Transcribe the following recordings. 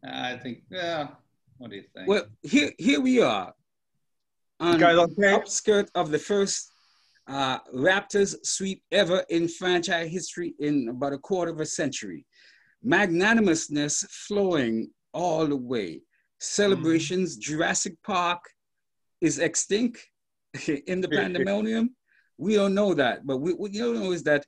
I think, yeah. What do you think? Well, here we are You on guys the okay? outskirt of the first Raptors sweep ever in franchise history in about a quarter of a century. Magnanimousness flowing all the way. Celebrations, Jurassic Park is extinct in the pandemonium. We don't know that, but what you don't know is that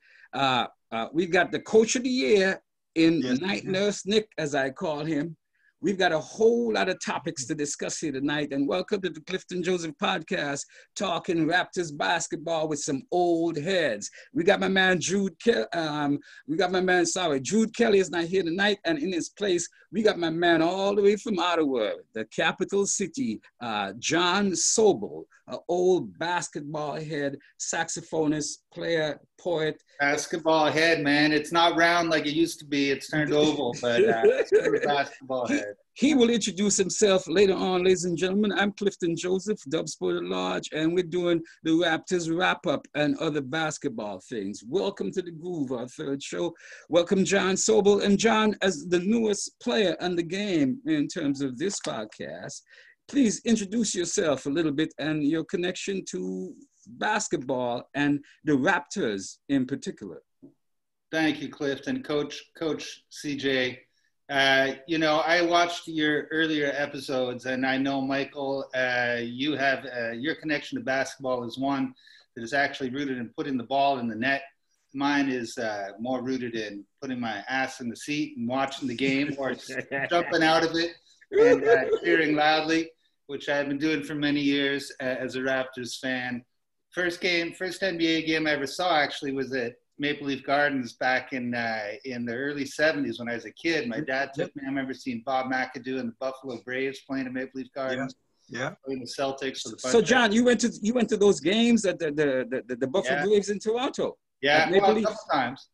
we got the coach of the year in Yes. Night Nurse Nick, as I call him. We've got a whole lot of topics to discuss here tonight, and welcome to the Clifton Joseph podcast, talking Raptors basketball with some old heads. We got my man Jude. Jude Kelly is not here tonight, and in his place, we got my man all the way from Ottawa, the capital city, John Sobol, an old basketball head, saxophonist, player, poet. Basketball head, man. It's not round like it used to be. It's turned oval, but it's still a basketball head. He will introduce himself later on, ladies and gentlemen. I'm Clifton Joseph, Dub Sport at Large, and we're doing the Raptors wrap-up and other basketball things. Welcome to the Groove, our third show. Welcome, John Sobol. And John, as the newest player in the game in terms of this podcast, please introduce yourself a little bit and your connection to basketball and the Raptors in particular. Thank you, Clifton. Coach CJ. I watched your earlier episodes, and I know, Michael, you have your connection to basketball is one that is actually rooted in putting the ball in the net. Mine is more rooted in putting my ass in the seat and watching the game or jumping out of it and cheering loudly, which I've been doing for many years as a Raptors fan. First NBA game I ever saw actually was at Maple Leaf Gardens back in the early 70s when I was a kid. My dad took me. I remember seeing Bob McAdoo and the Buffalo Braves playing at Maple Leaf Gardens. Yeah. Playing the Celtics. So John, you went to those games at the Buffalo Braves in Toronto? Yeah, a couple times.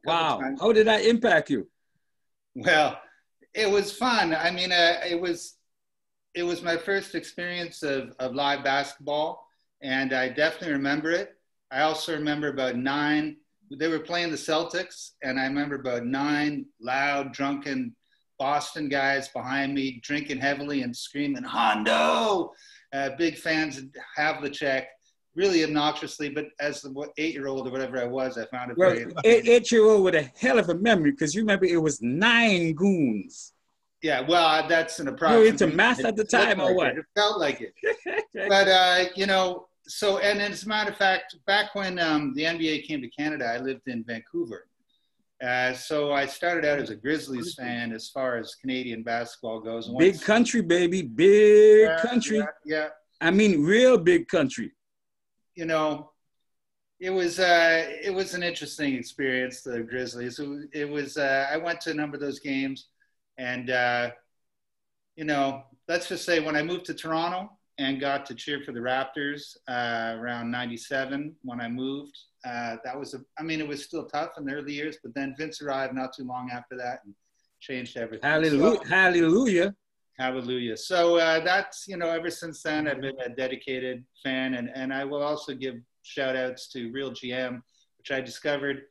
Wow. How did that impact you? Well, it was fun. I mean, it was my first experience of live basketball, and I definitely remember it. I also remember about 9, they were playing the Celtics, and I remember about 9 loud, drunken Boston guys behind me drinking heavily and screaming, Hondo! Big fans of Havlicek, really obnoxiously, but as the 8-year-old or whatever I was, I found it very... 8-year-old with a hell of a memory, because you remember it was 9 goons. Yeah, well, that's an approximate... You were into math at the time, or what? It felt like it. But, so, and as a matter of fact, back when the NBA came to Canada, I lived in Vancouver. So I started out as a Grizzlies fan as far as Canadian basketball goes. Big country, baby. Big country. Yeah. I mean, real big country. It was an interesting experience, the Grizzlies. It was I went to a number of those games. And, let's just say when I moved to Toronto, and got to cheer for the Raptors around 97 when I moved. It was still tough in the early years, but then Vince arrived not too long after that and changed everything. Hallelujah. So that's, ever since then, I've been a dedicated fan, and I will also give shout outs to Real GM, which I discovered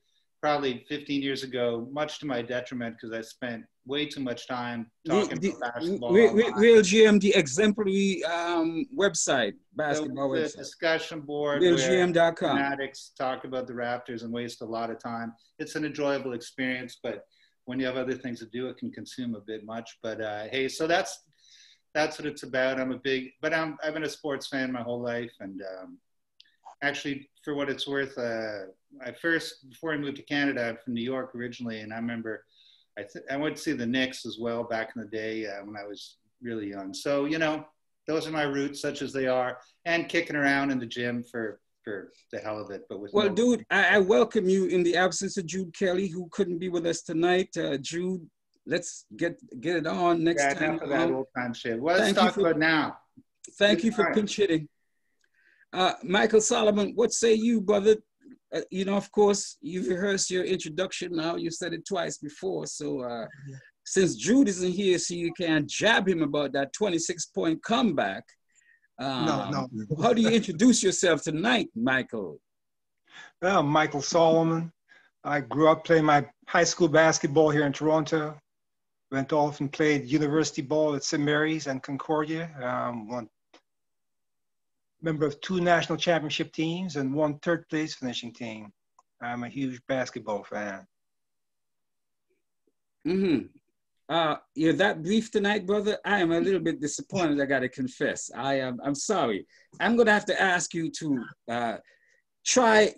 probably 15 years ago, much to my detriment, because I spent way too much time talking about basketball. Real GM, the exemplary website, basketball the website. Discussion board RealGM.com. Fanatics talk about the Raptors and waste a lot of time. It's an enjoyable experience, but when you have other things to do, it can consume a bit much. But hey, so that's what it's about. I've been a sports fan my whole life, and actually, for what it's worth, before I moved to Canada, I'm from New York originally, and I remember I went to see the Knicks as well back in the day when I was really young. So, those are my roots, such as they are, and kicking around in the gym for the hell of it. But dude, I welcome you in the absence of Jude Kelly, who couldn't be with us tonight. Jude, let's get it on next time. Enough of that old time shit. Well, let's talk about now. Thank you for pinch hitting. Michael Solomon, what say you, brother? Of course, you've rehearsed your introduction now. You said it twice before. So since Jude isn't here, so you can jab him about that 26-point comeback. No. How do you introduce yourself tonight, Michael? Well, Michael Solomon. I grew up playing my high school basketball here in Toronto. Went off and played university ball at St. Mary's and Concordia. One member of 2 national championship teams and 1 third place finishing team. I'm a huge basketball fan. Mm-hmm. You're that brief tonight, brother. I am a little bit disappointed, I gotta confess. I'm sorry. I'm gonna have to ask you to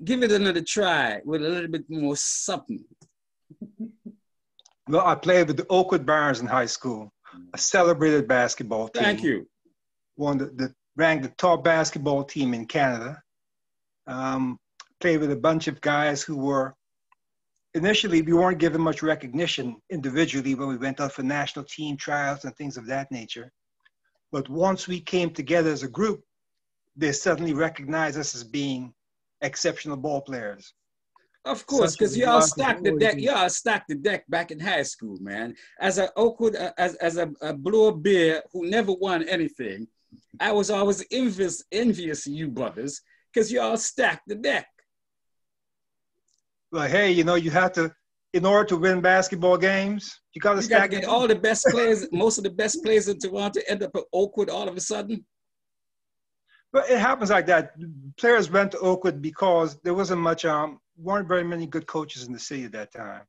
give it another try with a little bit more something. Well, I played with the Oakwood Barons in high school, a celebrated basketball team. Thank you. Ranked the top basketball team in Canada. Played with a bunch of guys who were, initially, we weren't given much recognition individually when we went out for national team trials and things of that nature. But once we came together as a group, they suddenly recognized us as being exceptional ball players. Of course, because y'all stacked the deck. Y'all stacked the deck back in high school, man. As a Oakwood, as a blower beer who never won anything, I was always envious of you brothers because y'all stacked the deck. Well, hey, you know, you have to, in order to win basketball games, you got to stack get all the best players, most of the best players in Toronto end up at Oakwood all of a sudden. But it happens like that. Players went to Oakwood because there wasn't much, weren't very many good coaches in the city at that time.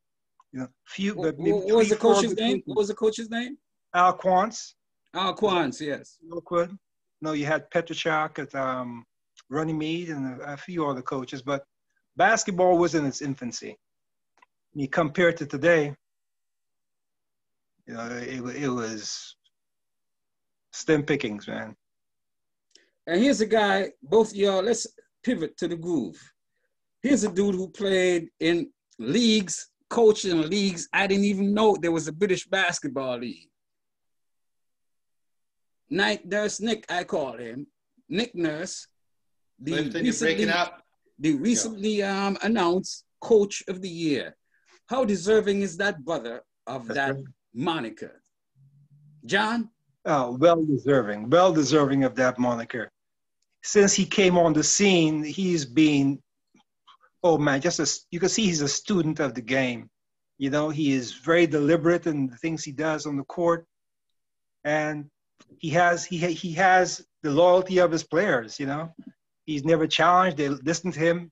You know, few. But what was the coach's name? What was the coach's name? Al Quantz. Al Quantz, yes. Oakwood. No, you had Petrachak at Runnymede and a few other coaches, but basketball was in its infancy. You compare it to today, you know, it was slim pickings, man. And here's a guy, both of y'all, let's pivot to the groove. Here's a dude who played in leagues, coached in leagues. I didn't even know there was a British basketball league. Night Nurse Nick, I call him. Nick Nurse. The recently announced Coach of the Year. How deserving is that brother of that moniker? John? Oh, well deserving of that moniker. Since he came on the scene, he's been, oh man, you can see he's a student of the game. You know, he is very deliberate in the things he does on the court. And he has the loyalty of his players, you know. He's never challenged. They listen to him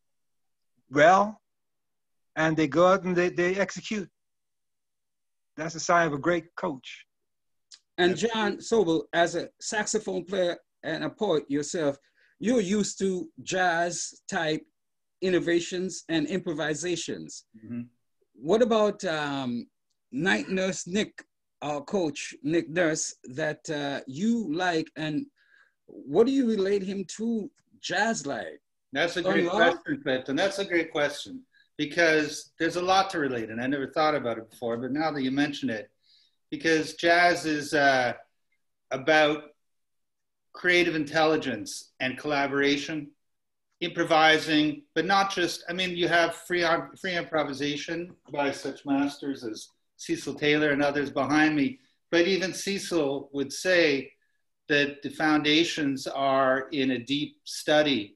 well, and they go out and they execute. That's a sign of a great coach. And John Sobol, as a saxophone player and a poet yourself, you're used to jazz type innovations and improvisations. Mm-hmm. What about Night Nurse Nick, our coach, Nick Nurse, that you like, and what do you relate him to jazz like? That's a great question, Clifton. That's a great question because there's a lot to relate, and I never thought about it before, but now that you mention it, because jazz is about creative intelligence and collaboration, improvising, but not just, I mean, you have free improvisation by such masters as Cecil Taylor and others behind me, but even Cecil would say that the foundations are in a deep study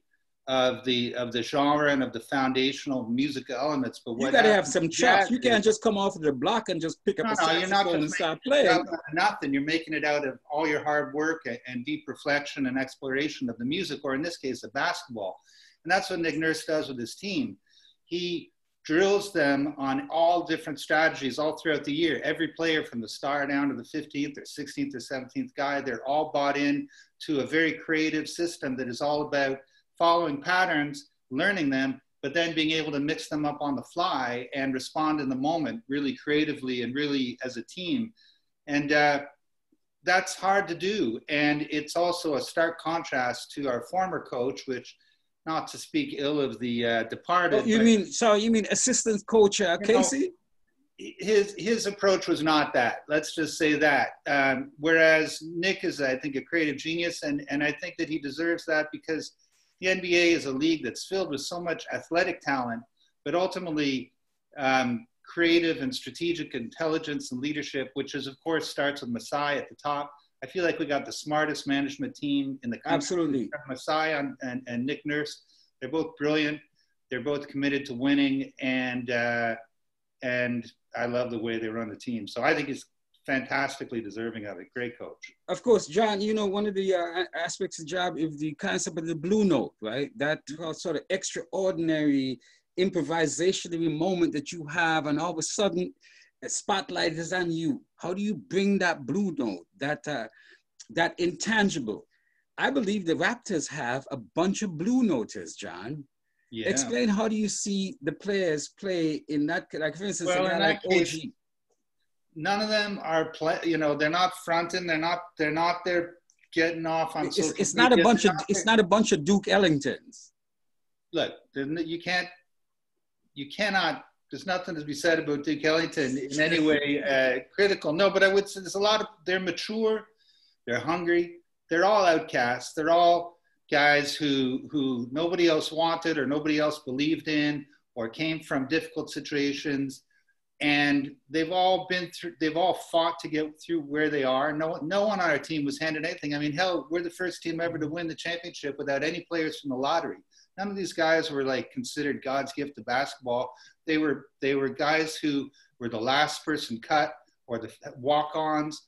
of the genre and of the foundational musical elements. But you got to have some chops. You can't just come off of the block and just pick up a saxophone and start playing. Nothing. You're making it out of all your hard work and deep reflection and exploration of the music, or in this case, the basketball. And that's what Nick Nurse does with his team. He drills them on all different strategies all throughout the year. Every player from the star down to the 15th or 16th or 17th guy, they're all bought in to a very creative system that is all about following patterns, learning them, but then being able to mix them up on the fly and respond in the moment really creatively and really as a team. And that's hard to do. And it's also a stark contrast to our former coach, which, not to speak ill of the departed. Oh, you mean assistant coach Casey? His approach was not that. Let's just say that. Whereas Nick is, I think, a creative genius, and I think that he deserves that because the NBA is a league that's filled with so much athletic talent, but ultimately creative and strategic intelligence and leadership, which is, of course, starts with Masai at the top. I feel like we got the smartest management team in the country. Absolutely. Masai and Nick Nurse, they're both brilliant. They're both committed to winning, and I love the way they run the team. So I think it's fantastically deserving of it. Great coach. Of course, John, you know, one of the aspects of the job is the concept of the blue note, right? That sort of extraordinary improvisationary moment that you have, and all of a sudden a spotlight is on you. How do you bring that blue note, that intangible? I believe the Raptors have a bunch of blue noters, John. Yeah. Explain, how do you see the players play in that, like for instance, well, a guy in like that case, OG. None of them are they're not fronting, they're not there getting off on social It's media. It's not a bunch of Duke Ellingtons. Look, you cannot, there's nothing to be said about Duke Ellington in any way critical. No, but I would say there's a lot of, they're mature, they're hungry, they're all outcasts, they're all guys who nobody else wanted or nobody else believed in or came from difficult situations. And they've all fought to get through where they are. No one on our team was handed anything. I mean, hell, we're the first team ever to win the championship without any players from the lottery. None of these guys were like considered God's gift to basketball. They were guys who were the last person cut or the walk-ons.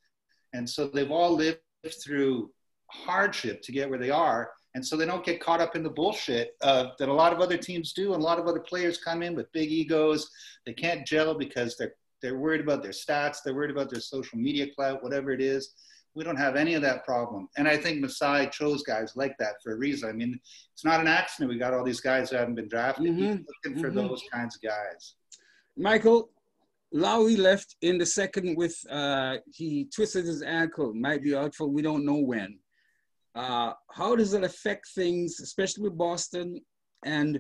And so they've all lived through hardship to get where they are. And so they don't get caught up in the bullshit that a lot of other teams do. And a lot of other players come in with big egos. They can't gel because they're worried about their stats. They're worried about their social media clout, whatever it is. We don't have any of that problem. And I think Masai chose guys like that for a reason. I mean, it's not an accident we got all these guys who haven't been drafted. Mm-hmm. He's looking for those kinds of guys. Michael, Lowry left in the second with, he twisted his ankle, might be out for we don't know when. How does it affect things, especially with Boston? And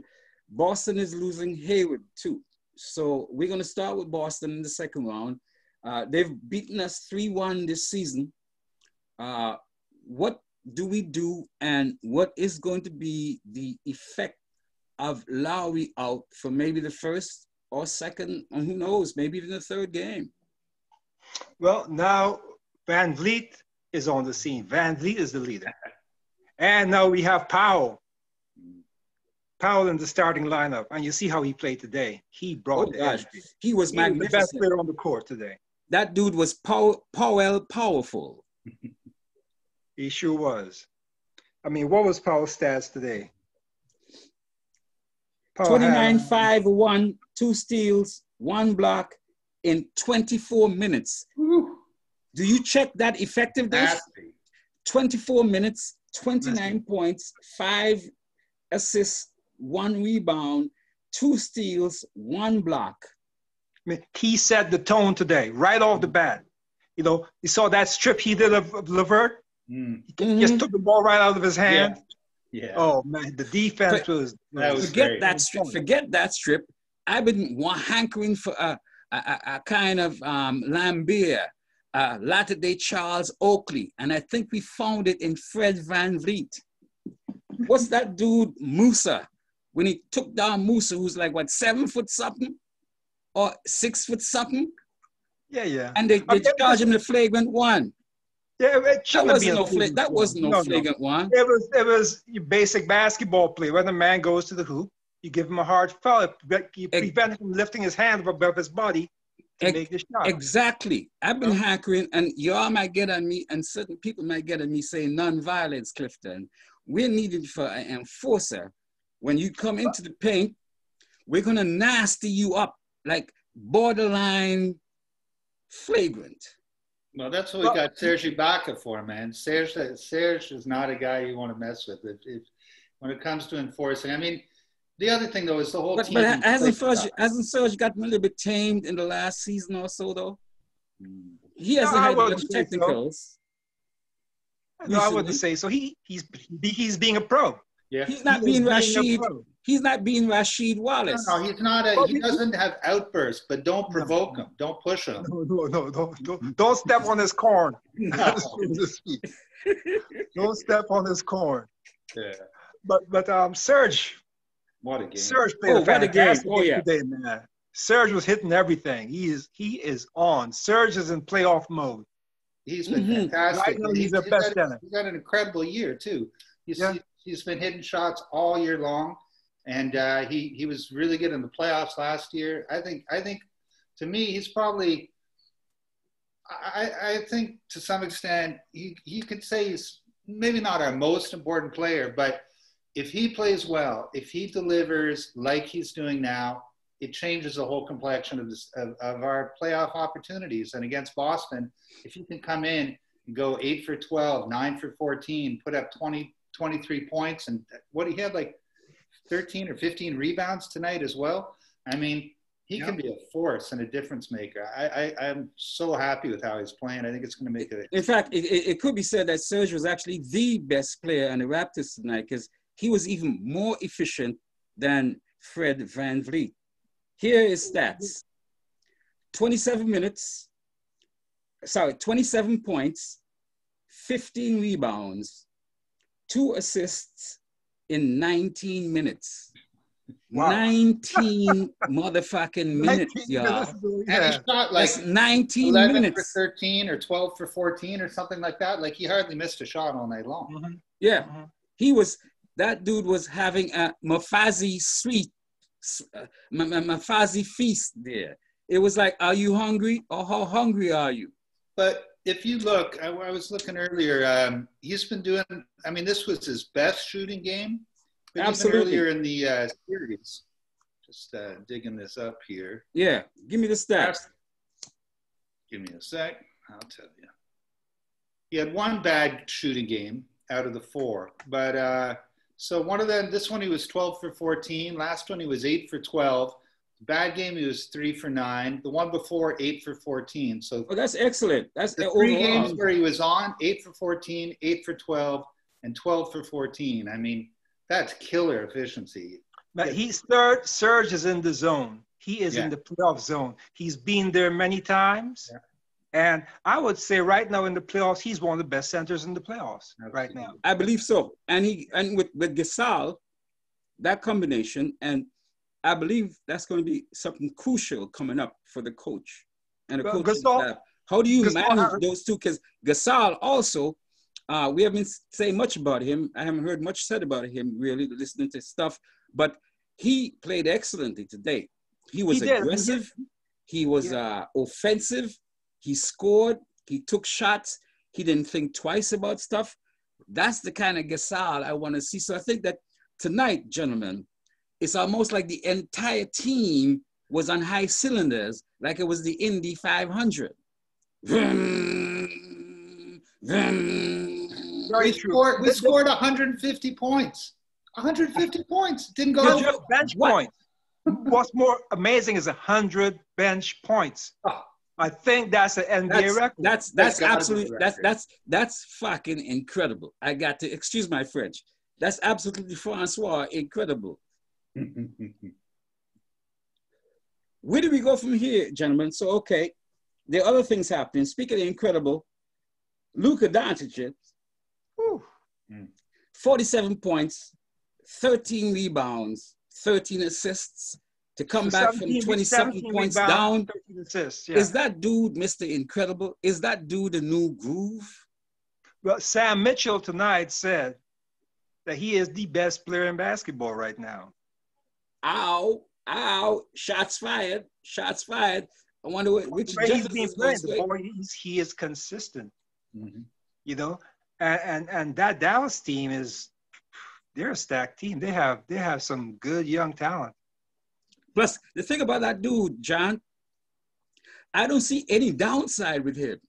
Boston is losing Hayward too. So we're going to start with Boston in the second round. They've beaten us 3-1 this season. What do we do, and what is going to be the effect of Lowry out for maybe the first or second, and who knows, maybe even the third game? Well, now VanVleet is on the scene. VanVleet is the leader. And now we have Powell. Powell in the starting lineup. And you see how he played today. He brought the energy. He was magnificent. The best player on the court today. That dude was powerful. He sure was. I mean, what was Powell's stats today? 29, 5, 1, 2 steals, 1 block in 24 minutes. Woo. Do you check that effectiveness? 24 minutes, 29 points, 5 assists, 1 rebound, 2 steals, 1 block. I mean, he set the tone today, right off the bat. You know, you saw that strip he did of Levert? He just took the ball right out of his hand. Yeah. Oh, man, the defense was forget that strip. Forget that strip. I've been hankering for a kind of Lambeer, latter-day Charles Oakley, and I think we found it in Fred VanVleet. What's that dude, Musa? When he took down Musa, who's like, what, 7 foot something? Or 6 foot something? Yeah. And they charged him the flagrant one. Yeah, that wasn't no flagrant one. It was your basic basketball play. When a man goes to the hoop, you give him a hard foul. You prevent him from lifting his hand above his body to make the shot. Exactly. I've been hankering, and y'all might get on me, and certain people might get on me saying non-violence, Clifton. We're needed for an enforcer. When you come into the paint, we're going to nasty you up like borderline flagrant. Well, that's what we got Serge Ibaka for, man. Serge is not a guy you want to mess with when it comes to enforcing. I mean, the other thing, though, is the whole team. But hasn't Serge gotten a little bit tamed in the last season or so, though? He hasn't had much technicals. No, I wouldn't say so. He's being a pro. Yeah. He's not being Rashid. He's not being Rasheed Wallace. No, he's not. He doesn't have outbursts, but don't provoke him. Don't push him. No. Don't step on his corn. No. Don't step on his corn. Yeah. But Serge. What a game. Serge played a fantastic game today, man. Serge was hitting everything. He is on. Serge is in playoff mode. He's been fantastic. Right now, he's the best in it. He's got an incredible year too. He's been hitting shots all year long, and he was really good in the playoffs last year. I think to me, he's probably. I think to some extent you could say he's maybe not our most important player, but if he plays well, if he delivers like he's doing now, it changes the whole complexion of our playoff opportunities. And against Boston, if he can come in and go 8 for 12, 9 for 14, put up 23 points, and what he had like 13 or 15 rebounds tonight as well. I mean, he can be a force and a difference maker. I'm so happy with how he's playing. I think it's going to make it. In fact, it could be said that Serge was actually the best player on the Raptors tonight because he was even more efficient than Fred VanVleet. Here is stats. 27 points, 15 rebounds, 2 assists in 19 minutes. Wow. 19 motherfucking minutes, y'all. And he shot like that's 19 11 minutes. for 13 or 12 for 14 or something like that. Like he hardly missed a shot all night long. Mm-hmm. Yeah. Mm-hmm. That dude was having a Mafazi feast there. It was like, are you hungry or how hungry are you? But if you look, I was looking earlier, he's been doing, I mean, this was his best shooting game. But absolutely. Even earlier in the series, just digging this up here. Yeah, give me the stats. Give me a sec, I'll tell you. He had one bad shooting game out of the 4, but so one of them, this one he was 12 for 14. Last one he was 8 for 12. Bad game he was 3 for 9. The one before 8 for 14. So that's excellent. That's the 3 games where he was on 8 for 14, 8 for 12, and 12 for 14. I mean. That's killer efficiency. But Serge is in the zone. He is in the playoff zone. He's been there many times. Yeah. And I would say right now in the playoffs, he's one of the best centers in the playoffs right now. I believe so. And with Gasol, that combination, and I believe that's going to be something crucial coming up for the coach and the coaching staff. How do you manage those two? Because Gasol also, we haven't saying much about him. I haven't heard much said about him, really, listening to stuff. But he played excellently today. He was aggressive. He was offensive. He scored. He took shots. He didn't think twice about stuff. That's the kind of Gasol I want to see. So I think that tonight, gentlemen, it's almost like the entire team was on high cylinders, like it was the Indy 500. We scored 150 points. 150 points. Didn't go over. Bench points. What's more amazing is 100 bench points. Oh. I think that's an NBA record. That's absolutely that's fucking incredible. I got to excuse my French. That's absolutely Francois incredible. Where do we go from here, gentlemen? So okay, there are other things happening. Speaking of incredible, Luka Doncic, 47 points, 13 rebounds, 13 assists to come back from 27 points down. Assists, yeah. Is that dude Mr. Incredible? Is that dude the new groove? Well, Sam Mitchell tonight said that he is the best player in basketball right now. Ow, ow, shots fired, shots fired. I wonder which he's been playing. The boy, he is consistent, you know, and that Dallas team they're a stacked team. They have some good young talent. Plus, the thing about that dude, John, I don't see any downside with him.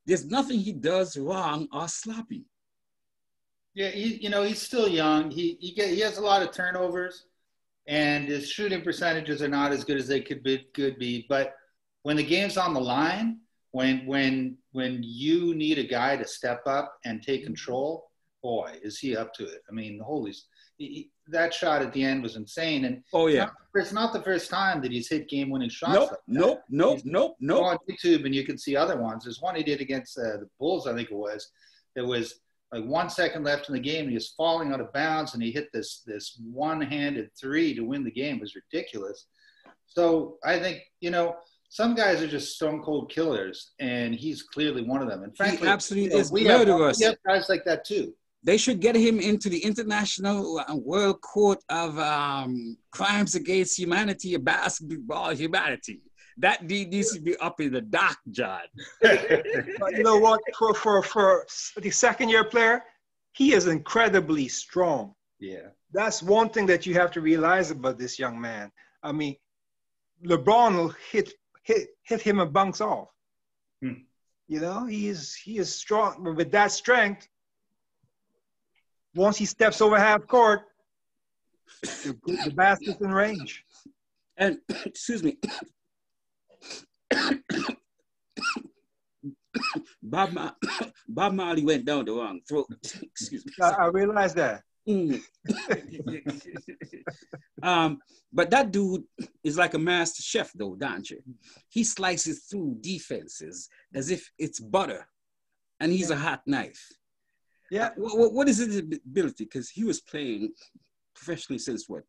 There's nothing he does wrong or sloppy. Yeah, he's still young. He has a lot of turnovers, and his shooting percentages are not as good as they could be. But when the game's on the line, when you need a guy to step up and take control, boy, is he up to it. I mean, that shot at the end was insane. And it's not the first time that he's hit game-winning shots. Nope. Go on YouTube and you can see other ones. There's one he did against the Bulls, I think it was. There was like 1 second left in the game. And he was falling out of bounds, and he hit this one-handed three to win the game. It was ridiculous. So I think, some guys are just stone-cold killers, and he's clearly one of them. And frankly, he absolutely is murderous. We have guys like that too. They should get him into the International World Court of Crimes Against Humanity, basketball humanity. That needs to be up in the dock, John. But you know what? For the second-year player, he is incredibly strong. Yeah. That's one thing that you have to realize about this young man. I mean, LeBron will hit him and bounce off. You know, he is strong. But with that strength, once he steps over half court, the basket's in range. And excuse me, Bob Marley went down the wrong throat. Excuse me. I realize that. But that dude is like a master chef, though, don't you? He slices through defenses as if it's butter, and he's a hot knife. Yeah. What is his ability? Because he was playing professionally since what?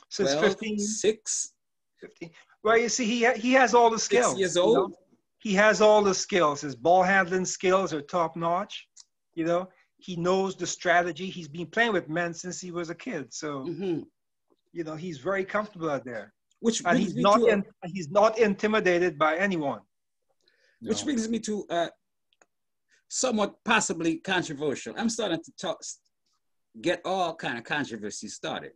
Since 12, 15. 15. Well, you see, he has all the skills. 6 years old. You know? He has all the skills. His ball handling skills are top notch. You know, he knows the strategy. He's been playing with men since he was a kid. So, you know, he's very comfortable out there. And he's not intimidated by anyone. No. Which brings me to somewhat possibly controversial. I'm starting to get all kind of controversy started.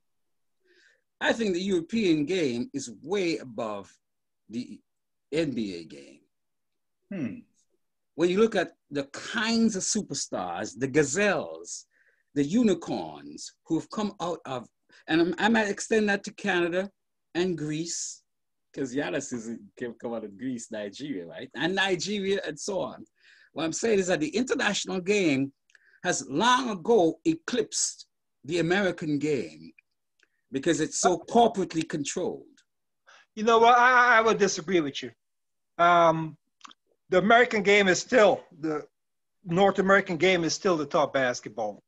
I think the European game is way above the NBA game. When you look at the kinds of superstars, the gazelles, the unicorns who have come out of, and I might extend that to Canada and Greece, because Giannis can come out of Greece, Nigeria, right? And Nigeria and so on. What I'm saying is that the international game has long ago eclipsed the American game because it's so corporately controlled. You know what? I would disagree with you. The American game is still, the North American game is still the top basketball.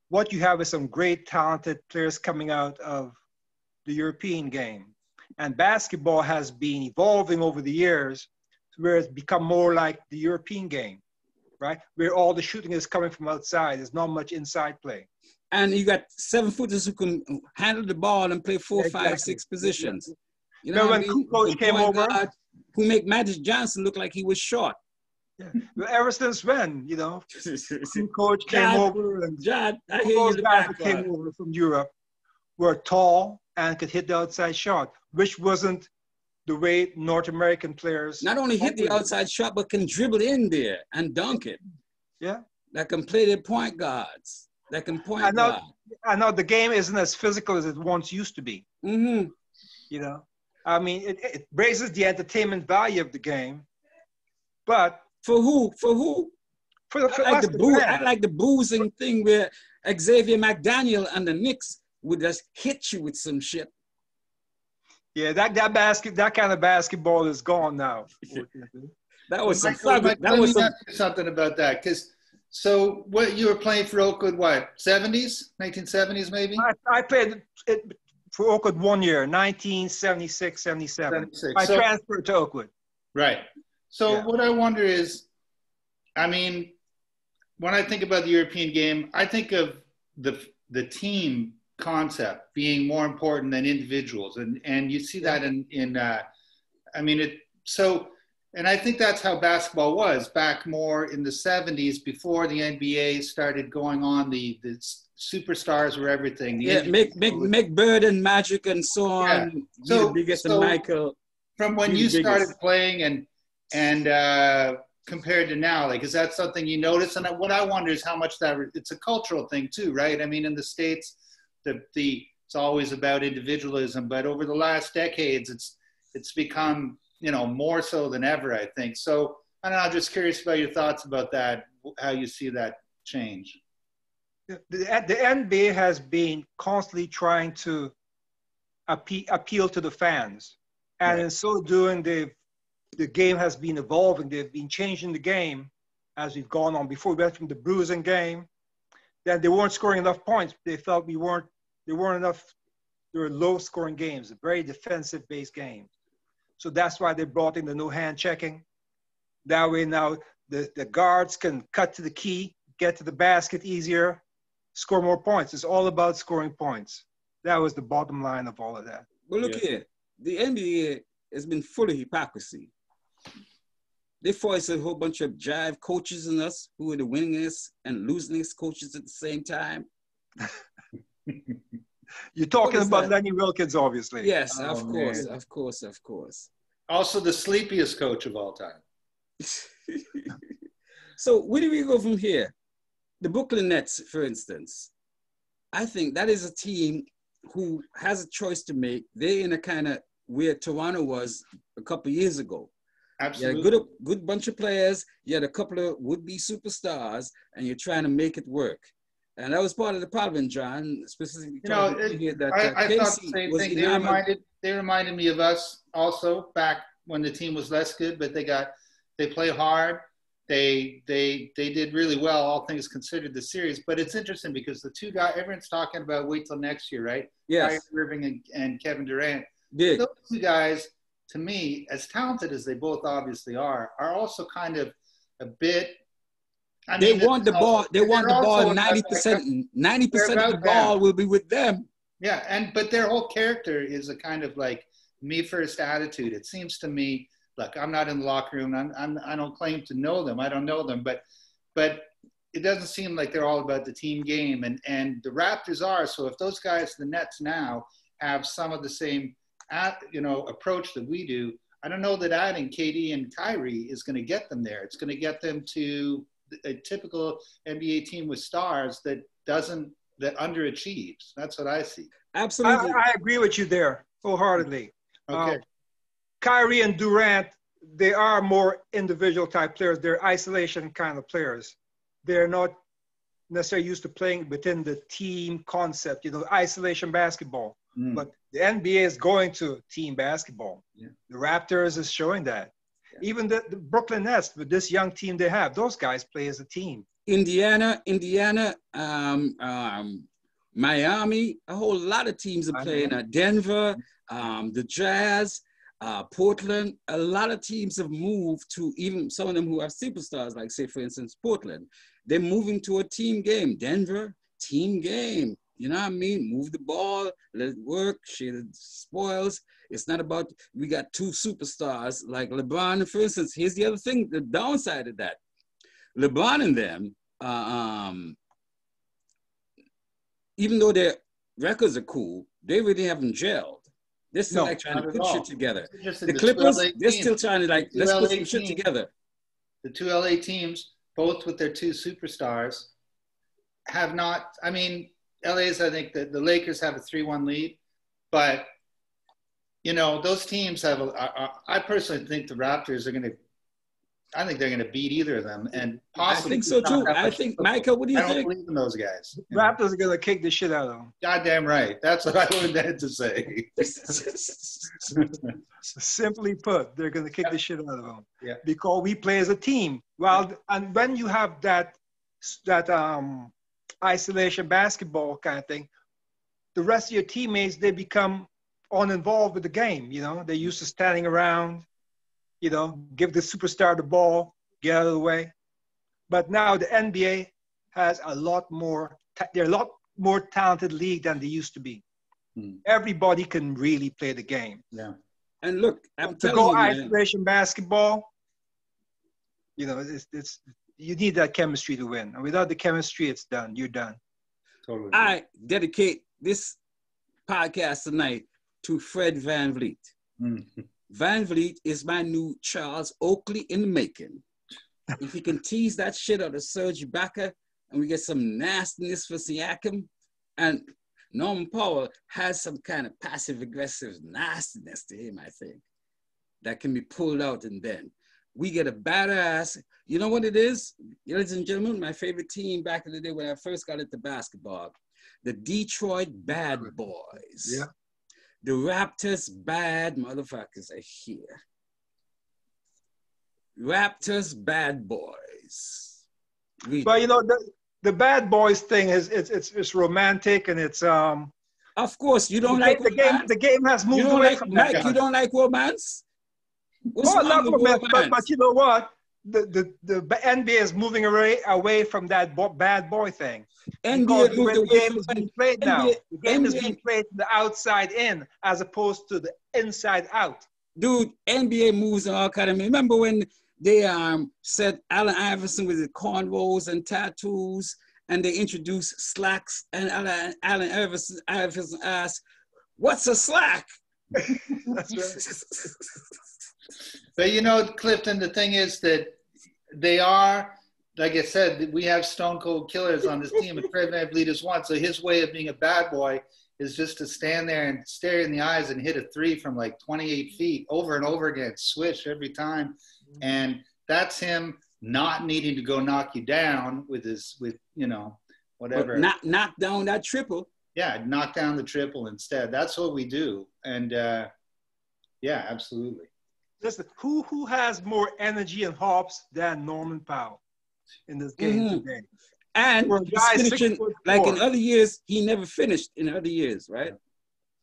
What you have is some great talented players coming out of the European game. And basketball has been evolving over the years where it's become more like the European game, right? Where all the shooting is coming from outside. There's not much inside play. And you got 7-footers who can handle the ball and play 4, 5, 6 positions. You know when Coach came over, who make Magic Johnson look like he was short. Yeah. Well, ever since when, you know, Coach came over and John, I hear you. Guys that came over from Europe were tall and could hit the outside shot, which wasn't the way North American players. Not only hit the outside shot, but can dribble in there and dunk it. Yeah. That can play their point guards. That can point guard. I know the game isn't as physical as it once used to be. You know, I mean, it raises the entertainment value of the game, but for who? For who? I like the boozing thing where Xavier McDaniel and the Knicks would just hit you with some shit. Yeah, that kind of basketball is gone now. That was some fun. Let me ask you something about that, because so what you were playing for Oakwood? What 70s, 1970s maybe? I played it for Oakwood 1 year, 1976, 77. I transferred to Oakwood. Right. So what I wonder is, I mean, when I think about the European game, I think of the team concept being more important than individuals, and you see that and I think that's how basketball was back more in the 70s before the NBA started going on. The superstars were everything. Mick Bird and Magic and so on. So the biggest and Michael. From when you started playing and compared to now, like, is that something you notice? And what I wonder is how much it's a cultural thing too, right? I mean, in the States, it's always about individualism, but over the last decades, it's become, you know, more so than ever, I think. So I don't know, I'm just curious about your thoughts about that, how you see that change. The NBA has been constantly trying to appeal to the fans. And in so doing, the game has been evolving. They've been changing the game as we've gone on. Before we went from the bruising game, that they weren't scoring enough points. They felt they weren't enough. They were low-scoring games, a very defensive-based game. So that's why they brought in the no hand checking. That way now the guards can cut to the key, get to the basket easier, score more points. It's all about scoring points. That was the bottom line of all of that. Well, look here. The NBA has been full of hypocrisy. They foisted a whole bunch of jive coaches in us who were the winningest and losingest coaches at the same time. You're talking about Lenny Wilkins, obviously. Yes, of course. Also the sleepiest coach of all time. So where do we go from here? The Brooklyn Nets, for instance. I think that is a team who has a choice to make. They're in a kind of where Toronto was a couple of years ago. Absolutely. You had a good bunch of players. You had a couple of would-be superstars, and you're trying to make it work. And that was part of the problem, John. Specifically, I thought the same thing. They reminded me of us also back when the team was less good, but they play hard. They did really well, all things considered, the series. But it's interesting because the two guys, everyone's talking about wait till next year, right? Yes. Kyrie Irving and Kevin Durant. Big. Those two guys, to me, as talented as they both obviously are also kind of a bit. They want the ball. They want the ball 90%. 90% of the ball will be with them. Yeah, but their whole character is a kind of like me first attitude. It seems to me. Look, I'm not in the locker room. I don't claim to know them. I don't know them, but it doesn't seem like they're all about the team game. And the Raptors are. So if those guys, the Nets now, have some of the same, approach that we do, I don't know that adding KD and Kyrie is going to get them there. It's going to get them to a typical NBA team with stars that underachieves. That's what I see. Absolutely, I agree with you there wholeheartedly. Okay. Kyrie and Durant, they are more individual type players. They're isolation kind of players. They're not necessarily used to playing within the team concept, isolation basketball. But the NBA is going to team basketball. Yeah. The Raptors is showing that. Yeah. Even the Brooklyn Nets, with this young team they have, those guys play as a team. Indiana, Miami, a whole lot of teams are playing. Denver, the Jazz, Portland, a lot of teams have moved to, even some of them who have superstars, like say, for instance, Portland. They're moving to a team game. Denver, team game. You know what I mean? Move the ball, let it work, share the spoils. It's not about, we got two superstars like LeBron, for instance. Here's the other thing, the downside of that. LeBron and them, even though their records are cool, they really haven't gelled. They're still trying to put shit together. The Clippers, they're still trying to let's put some shit together. The two LA teams, both with their two superstars, have not, LA's, I think the Lakers have a 3-1 lead, but, those teams have, I personally think the Raptors are I think they're going to beat either of them. And possibly. I think so too. I think, Michael, what do you think? I don't believe in those guys. Raptors are going to kick the shit out of them. Goddamn right. That's what I wanted to say. Simply put, they're going to kick the shit out of them. Yeah. Because we play as a team. Well, and when you have that isolation basketball kind of thing, the rest of your teammates, they become uninvolved with the game. They're used to standing around, give the superstar the ball, get out of the way. But now the NBA has they're a lot more talented league than they used to be. Everybody can really play the game. Yeah. And look, I'm to telling go you, isolation basketball, it's you need that chemistry to win. And without the chemistry, it's done. You're done. Totally. I dedicate this podcast tonight to Fred VanVleet. VanVleet is my new Charles Oakley in the making. If he can tease that shit out of Serge Ibaka and we get some nastiness for Siakam, and Norman Powell has some kind of passive-aggressive nastiness to him, I think, that can be pulled out, and then we get a badass. You know what it is? Ladies and gentlemen, my favorite team back in the day when I first got into basketball, the Detroit Bad Boys. Yeah. The Raptors bad motherfuckers are here. Raptors bad boys. But the bad boys thing it's romantic and it's Of course you don't like the game. The game has moved away from that. Mike, you don't like romance? Not romance, but you know what? The NBA is moving away from that bad boy thing. NBA moved the away game from is being played now. NBA, The game is being played from the outside in as opposed to the inside out. dude, NBA moves and all kind of. Remember when they said Allen Iverson with the cornrows and tattoos, and they introduced slacks, and Allen Iverson asked, "What's a slack?" That's right. But you know, Clifton, the thing is that they are, like I said, we have stone cold killers on this team, and Fred VanVleet is one. So his way of being a bad boy is just to stand there and stare in the eyes and hit a three from like 28 feet over and over again, swish every time. And that's him not needing to go knock you down with you know, whatever. Knock down that triple. Yeah, knock down the triple instead. That's what we do. And yeah, absolutely. Listen, who has more energy and hops than Norman Powell in this game today? And he's finishing, like in other years, he never finished in other years, right?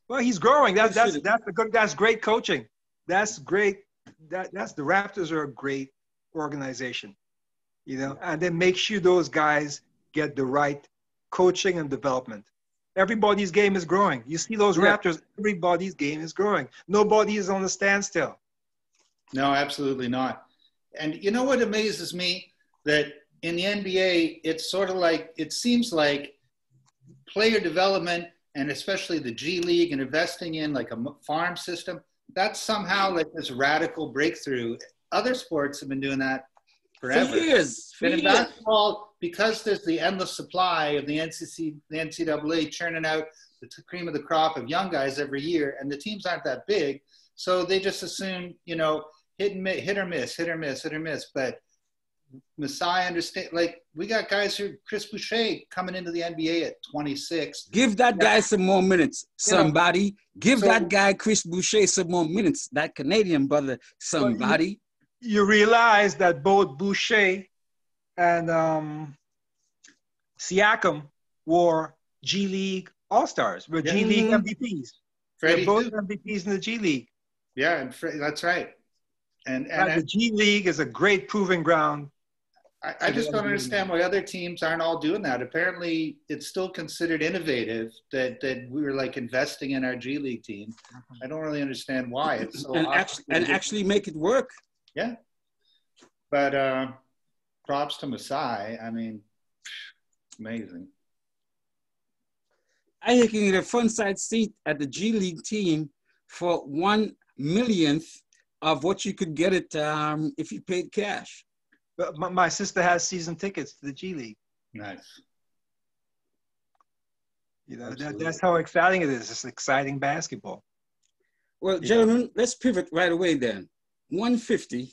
Well, he's growing. That's great coaching. That's great. That's the Raptors are a great organization, you know, and they make sure those guys get the right coaching and development. Everybody's game is growing. You see those Raptors, everybody's game is growing. Nobody is on a standstill. No, absolutely not. And you know what amazes me? That in the NBA, it's sort of like, it seems like player development, and especially the G League and investing in like a farm system, that's somehow like this radical breakthrough. Other sports have been doing that forever. For years. And in basketball, because there's the endless supply of the NCAA churning out the cream of the crop of young guys every year, and the teams aren't that big, so they just assume, you know, hit or miss. But Masai understand, like we got guys who, Chris Boucher coming into the NBA at 26. Give that guy some more minutes, somebody. Give that guy Chris Boucher some more minutes. That Canadian brother, somebody. You realize that both Boucher and Siakam were G League All-Stars. Were G League MVPs. They're both MVPs in the G League. Yeah, and that's right. And the G League is a great proving ground. I just don't understand why other teams aren't all doing that. Apparently, it's still considered innovative that we were like investing in our G League team. I don't really understand why. It's so actually make it work. Yeah. But props to Masai. I mean, amazing. I think you can get a front side seat at the G League team for 1/1,000,000th of what you could get it if you paid cash. But my sister has season tickets to the G League. Nice. You know, that's how exciting it is. It's exciting basketball. Well, gentlemen, let's pivot right away then. 150,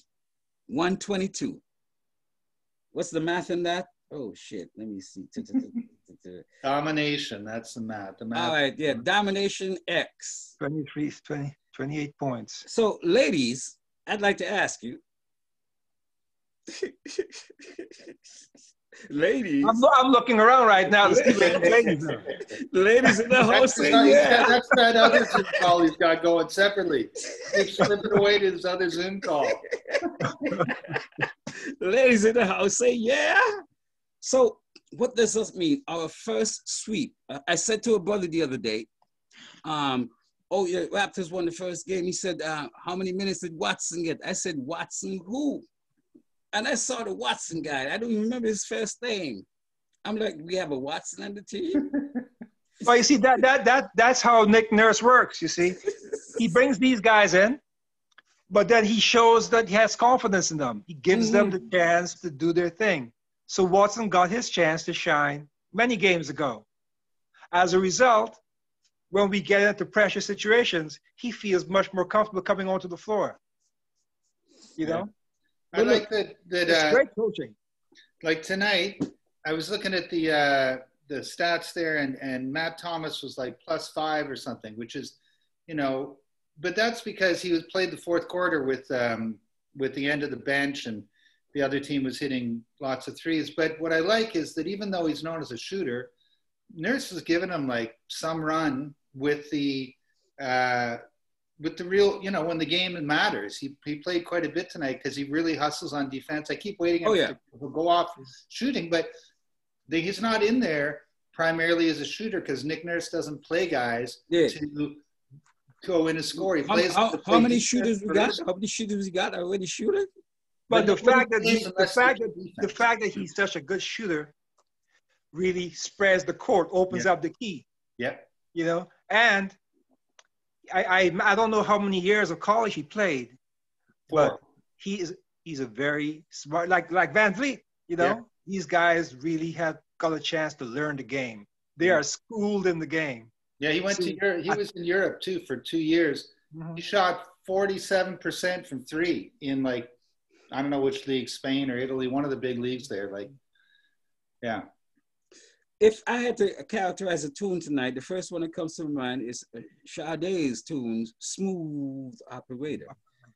122. What's the math in that? Oh, shit. Let me see. Domination. That's the math. All right. Yeah. Domination X. 28 points. So, ladies, I'd like to ask you. Ladies. I'm looking around right now to see where the ladies are. Ladies in the house say yeah. That's that other Zoom call he's got going separately. Keeps slipping away to his other Zoom call. Ladies in the house say yeah. So what does this mean? Our first sweep. I said to a brother the other day, oh yeah, Raptors won the first game. He said, how many minutes did Watson get? I said, Watson who? And I saw the Watson guy. I don't even remember his first name. I'm like, we have a Watson on the team? Well, you see, that's how Nick Nurse works, you see. He brings these guys in, but then he shows that he has confidence in them. He gives them the chance to do their thing. So Watson got his chance to shine many games ago. As a result, when we get into pressure situations, he feels much more comfortable coming onto the floor. You know? I like that it's great coaching. Like tonight, I was looking at the stats there, and Matt Thomas was like +5 or something, which is, you know, but that's because he was played the fourth quarter with the end of the bench, and the other team was hitting lots of threes. But what I like is that even though he's known as a shooter, Nurse has given him like some run with the real, you know, when the game matters. He played quite a bit tonight because he really hustles on defense. I keep waiting to go off shooting, but he's not in there primarily as a shooter because Nick Nurse doesn't play guys go in and score. He How, plays how, to how play many defense, shooters we got? produce. How many shooters we got already shooting? But the fact that He's he's such a good shooter really spreads the court, opens up the key. Yeah. You know, and I don't know how many years of college he played, but he's a very smart, like VanVleet. You know, these guys really have got a chance to learn the game. They are schooled in the game. Yeah, he went to Europe. He was in Europe too for 2 years. He shot 47% from three in like, I don't know which league, Spain or Italy, one of the big leagues there. Like, yeah. If I had to characterize a tune tonight, the first one that comes to mind is Sade's tune, Smooth Operator.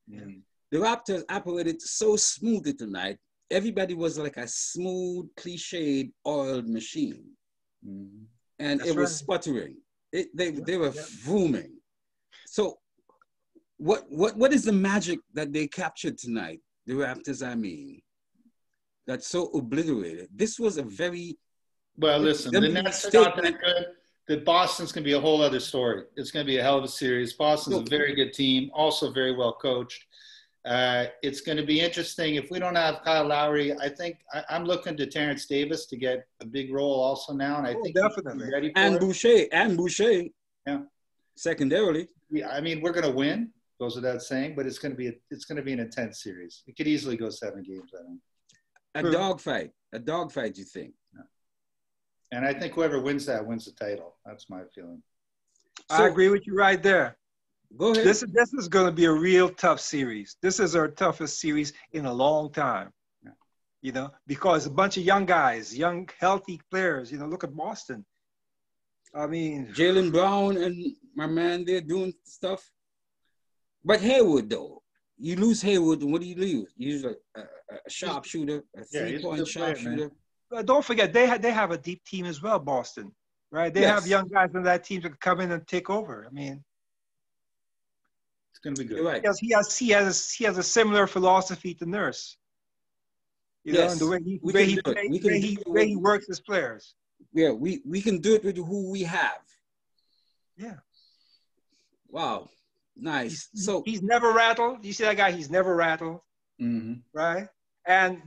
Yeah. The Raptors operated so smoothly tonight. Everybody was like a smooth, cliched, oiled machine. And it was sputtering. They were vrooming. So what is the magic that they captured tonight? The Raptors, I mean, that's so obliterated. This was a very... Well, listen, the Nets are not that good. The Boston's going to be a whole other story. It's going to be a hell of a series. Boston's a very good team, also very well coached. It's going to be interesting. If we don't have Kyle Lowry, I think I'm looking to Terrence Davis to get a big role also now, and I think definitely he's ready for it. Boucher. Yeah. Secondarily. Yeah, I mean, we're going to win. Goes without saying, but it's going to be an intense series. It could easily go 7 games. I think. A dogfight. You think? Yeah. And I think whoever wins that wins the title. That's my feeling. So, I agree with you right there. Go ahead. This is going to be a real tough series. This is our toughest series in a long time. Yeah. You know, because a bunch of young guys, young, healthy players. You know, look at Boston. I mean, Jaylen Brown and my man, they're doing stuff. But Hayward, though, you lose Hayward, and what do you lose? You lose a sharpshooter, a three-point sharpshooter. But don't forget, they have a deep team as well, Boston, right? They have young guys on that team that can come in and take over. I mean, it's going to be good. Right. Because he has a similar philosophy to Nurse. You know, and the way he works his players. Yeah, we can do it with who we have. Yeah. Wow. Nice. He's never rattled. You see that guy? He's never rattled. Mm-hmm. Right? And